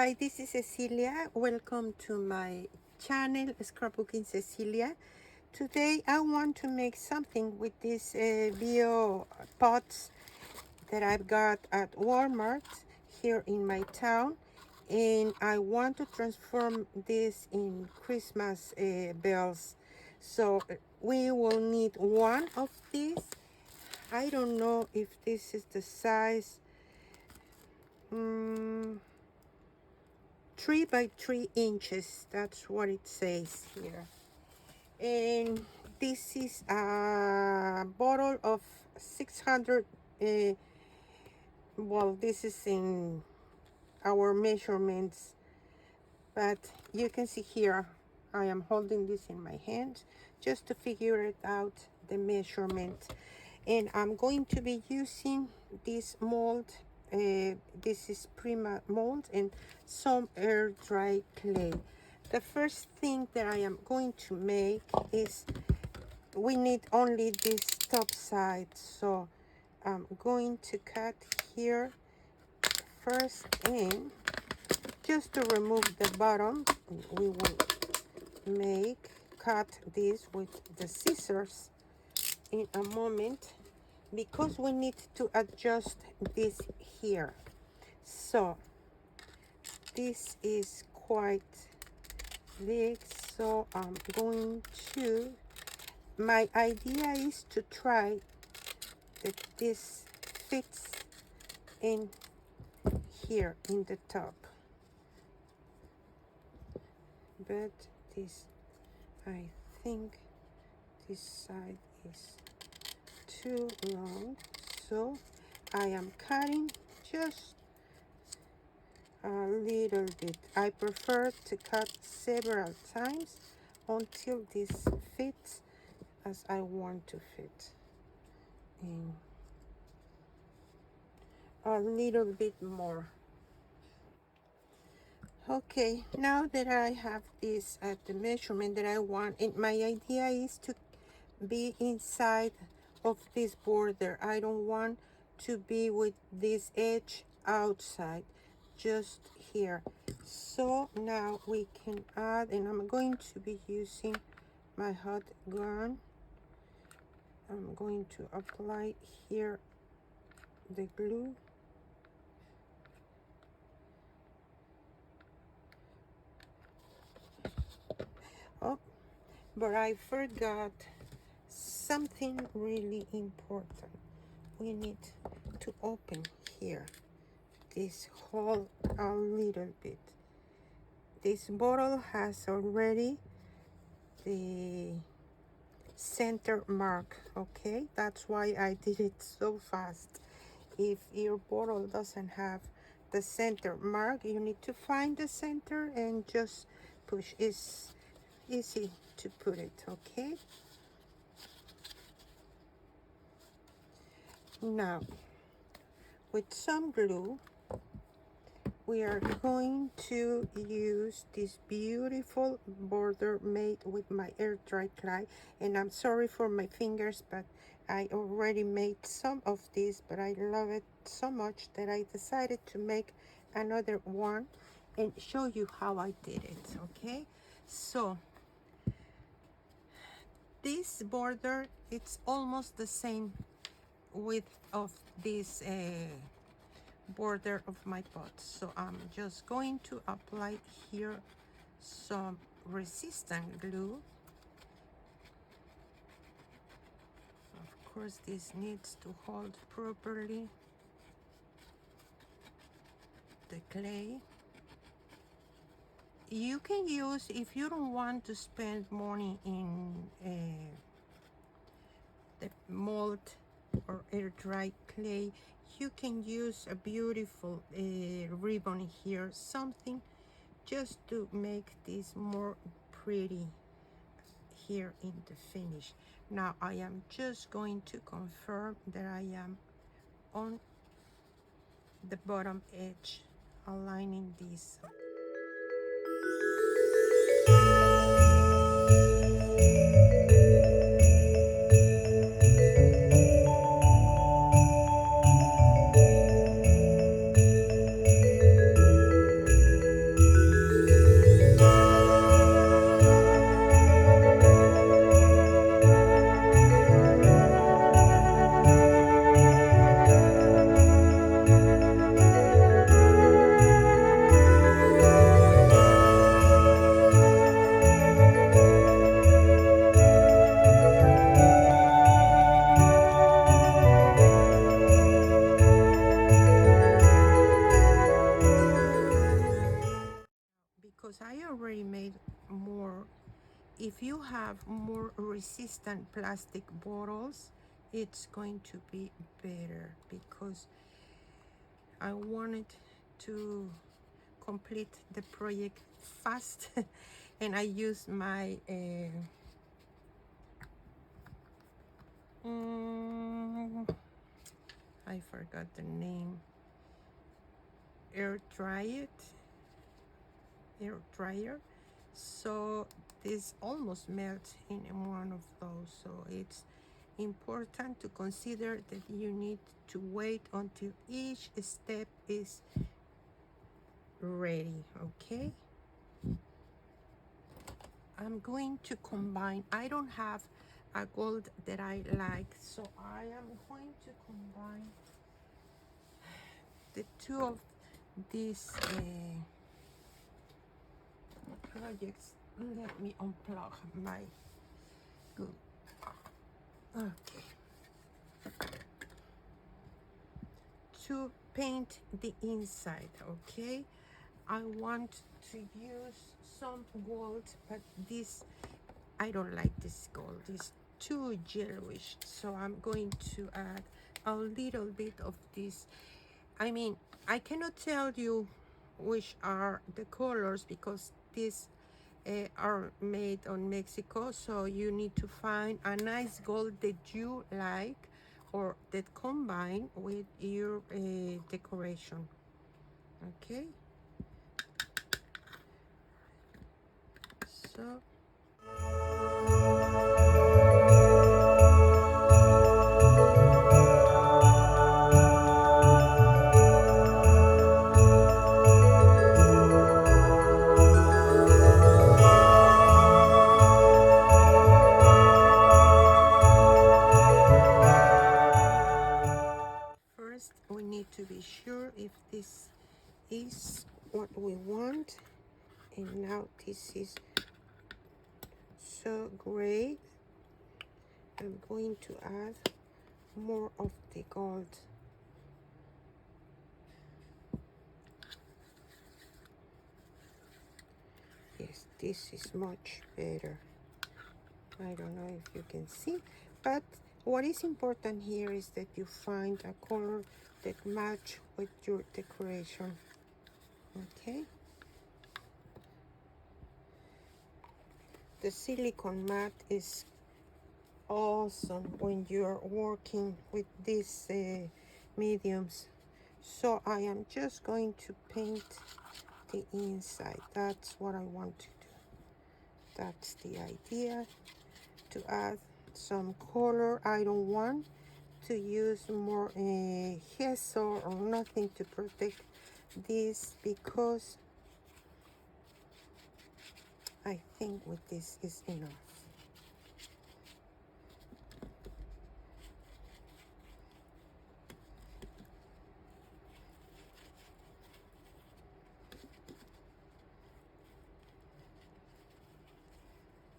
Hi, this is Cecilia. Welcome to my channel, Scrapbooking Cecilia. Today I want to make something with these bio pots that I've got at Walmart here in my town, and I want to transform this in Christmas bells. So we will need one of these. I don't know if this is the size. 3 by 3 inches, that's what it says here. And this is a bottle of 600 well, this is in our measurements, but you can see here I am holding this in my hand just to figure it out, the measurement. And I'm going to be using this mold. This is Prima mold and some air dry clay. The first thing that I am going to make is, we need only this top side, so I'm going to cut here first, and just to remove the bottom we will cut this with the scissors in a moment, because we need to adjust this here. So this is quite big, so I'm going to, my idea is to try that this fits in here in the top, but this, I think this side is too long, so I am cutting just a little bit. I prefer to cut several times until this fits as I want to fit, and a little bit more. Okay, now that I have this at the measurement that I want, and my idea is to be inside of this border. I don't want to be with this edge outside, just here. So now we can add, and I'm going to be using my hot gun. I'm going to apply here the glue. Oh, but I forgot something really important. We need to open here this hole a little bit. This bottle has already the center mark, okay? That's why I did it so fast. If your bottle doesn't have the center mark, you need to find the center and just push. It's easy to put it, okay? Now, with some glue, we are going to use this beautiful border made with my air dry clay. And I'm sorry for my fingers, but I already made some of this, but I love it so much that I decided to make another one and show you how I did it, okay? So this border, it's almost the same width of this border of my pot. So I'm just going to apply here some resistant glue. Of course, this needs to hold properly the clay. You can use, if you don't want to spend money in the mold or air dry clay, you can use a beautiful ribbon here, something just to make this more pretty here in the finish. Now I am just going to confirm that I am on the bottom edge, aligning this. if you have more resistant plastic bottles, it's going to be better, because I wanted to complete the project fast and I use my I forgot the name, air dryer, so this almost melts in one of those. So it's important to consider that you need to wait until each step is ready. Okay, I'm going to combine. I don't have a gold that I like, so I am going to combine the two of these projects. Let me unplug my glue. Okay, to paint the inside. Okay, I want to use some gold, but this, I don't like this gold. It's too yellowish, so I'm going to add a little bit of this. I mean, I cannot tell you which are the colors, because these are made on Mexico, so you need to find a nice gold that you like or that combine with your decoration. Okay, so first we need to be sure if this is what we want. And now this is so great. I'm going to add more of the gold. Yes, this is much better. I don't know if you can see, but what is important here is that you find a color that match with your decoration. Okay, the silicone mat is awesome when you're working with these mediums. So I am just going to paint the inside. That's what I want to do. That's the idea, to add some color. I don't want to use more gesso or nothing to protect this, because I think with this is enough.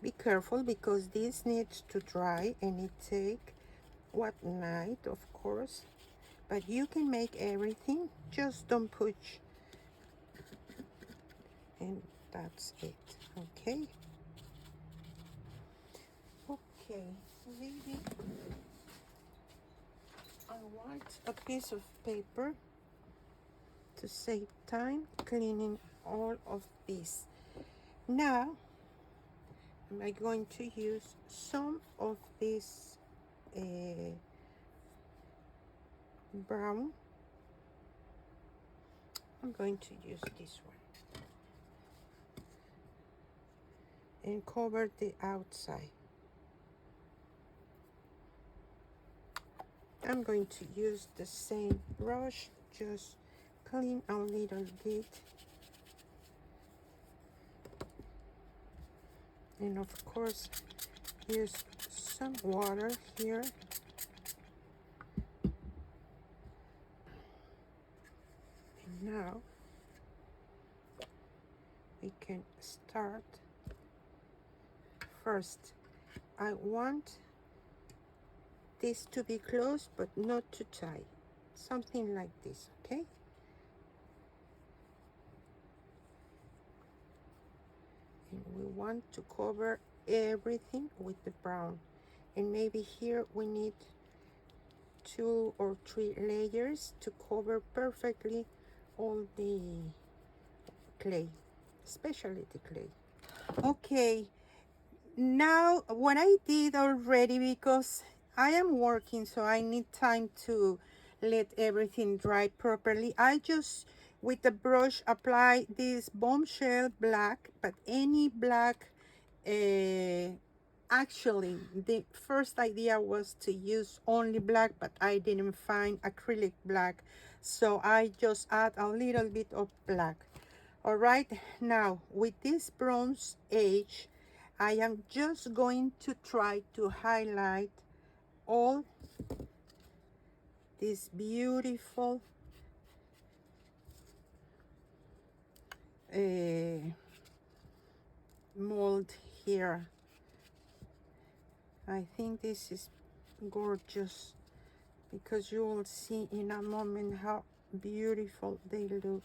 Be careful, because this needs to dry and it take what night, of course, but you can make everything, just don't push, and that's it. Okay, okay, maybe I want a piece of paper to save time cleaning all of this. Now I'm going to use some of this brown. I'm going to use this one and cover the outside. I'm going to use the same brush, just clean a little bit, and of course use some water here. And now we can start. First, I want this to be closed but not too tight, something like this. Okay, and we want to cover everything with the brown. And maybe here we need 2 or 3 layers to cover perfectly all the clay, especially the clay. Okay, now what I did already, because I am working, so I need time to let everything dry properly, I just with the brush apply this bombshell black, but any black. Actually, the first idea was to use only black, but I didn't find acrylic black, so I just add a little bit of black. All right, now with this Bronze Age, I am just going to try to highlight all this beautiful mold here. I think this is gorgeous, because you will see in a moment how beautiful they look.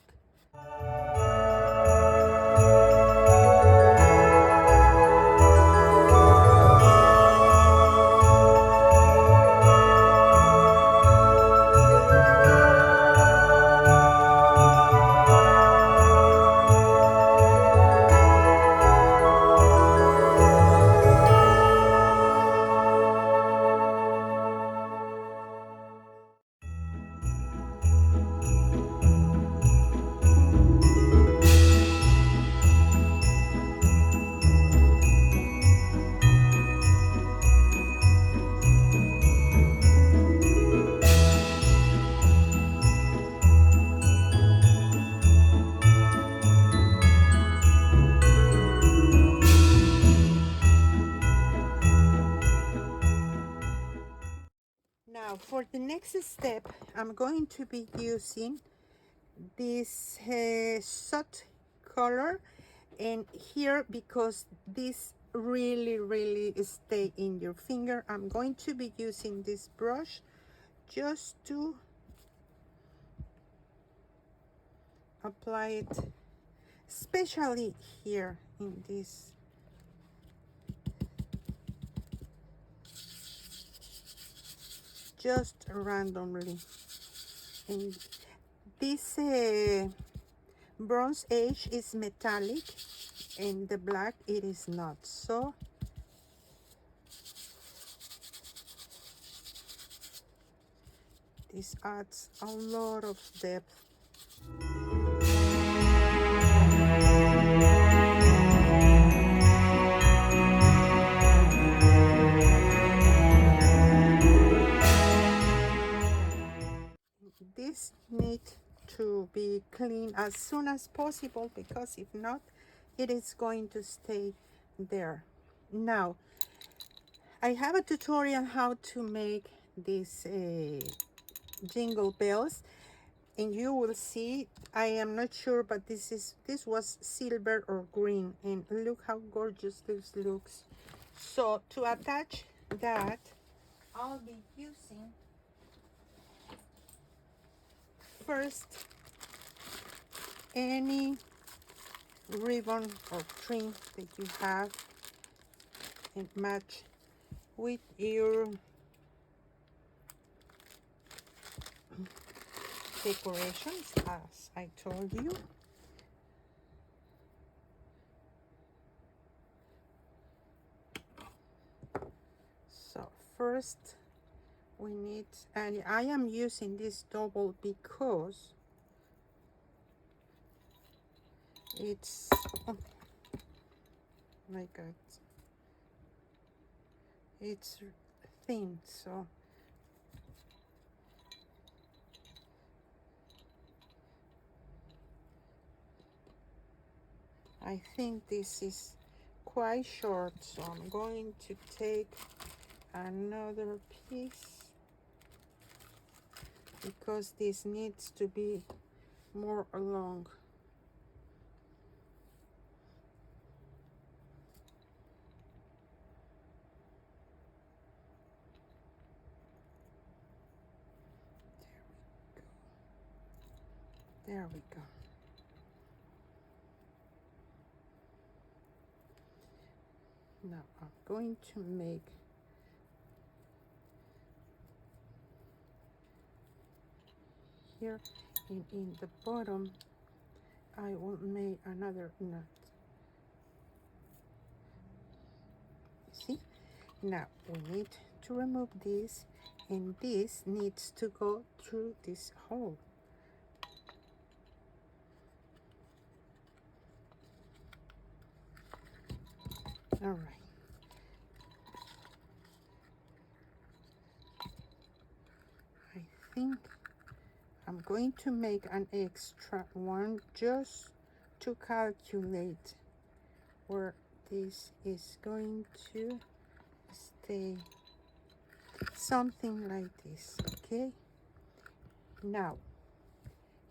Now for the next step, I'm going to be using this soot color, and here, because this really stay in your finger, I'm going to be using this brush just to apply it, especially here in this. Just randomly. And this Bronze Age is metallic, and the black it is not, so this adds a lot of depth. This needs to be clean as soon as possible, because if not, it is going to stay there. Now, I have a tutorial how to make these jingle bells, and you will see, I am not sure, but this was silver or green, and look how gorgeous this looks. So to attach that, I'll be using first any ribbon or string that you have and match with your decorations, as I told you. So first we need, and I am using this double because it's, oh my god, it's thin, so I think this is quite short, so I'm going to take another piece, because this needs to be more long. There we go. Now I'm going to make here, and in the bottom I will make another knot. See, now we need to remove this, and this needs to go through this hole. All right. I think I'm going to make an extra one just to calculate where this is going to stay, something like this. Okay, now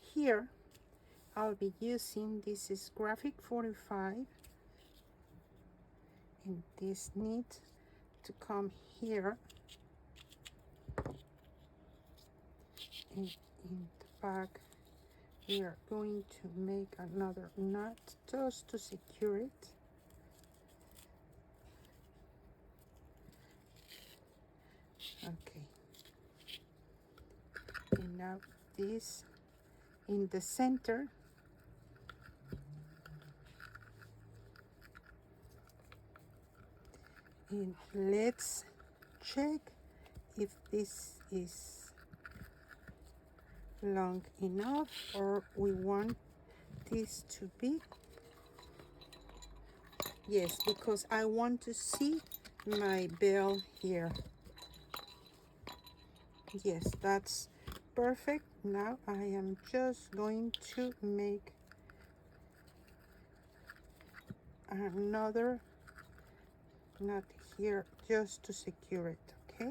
here I'll be using, this is graphic 45, and this needs to come here, and in the back we are going to make another knot just to secure it. Okay, and now this in the center, and let's check if this is long enough or we want this to be, yes, because I want to see my bell here. Yes, that's perfect. Now I am just going to make another knot here just to secure it. Okay,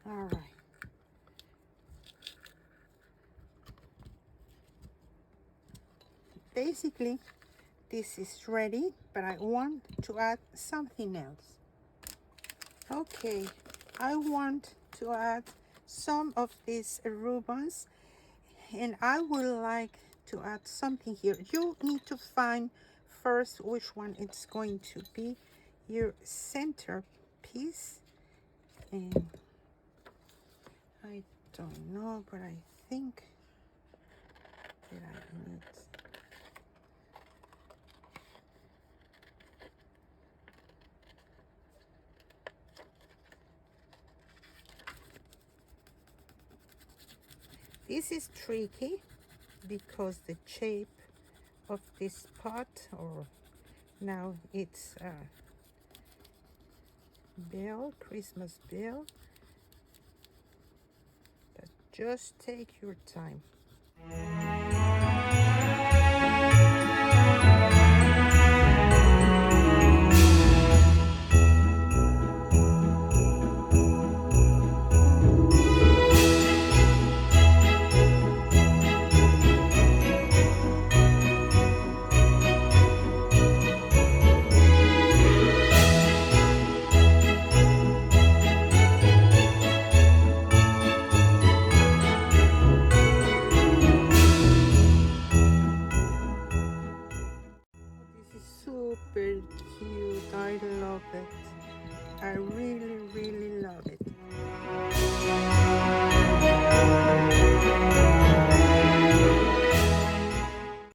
all right. Basically this is ready, but I want to add something else. Okay, I want to add some of these ribbons, and I would like to add something here. You need to find first which one it's going to be your center piece, and I don't know, but I think that I need, this is tricky because the shape of this pot, or now it's a bell, Christmas bell, but just take your time. This is super cute. I love it. I really, really love it.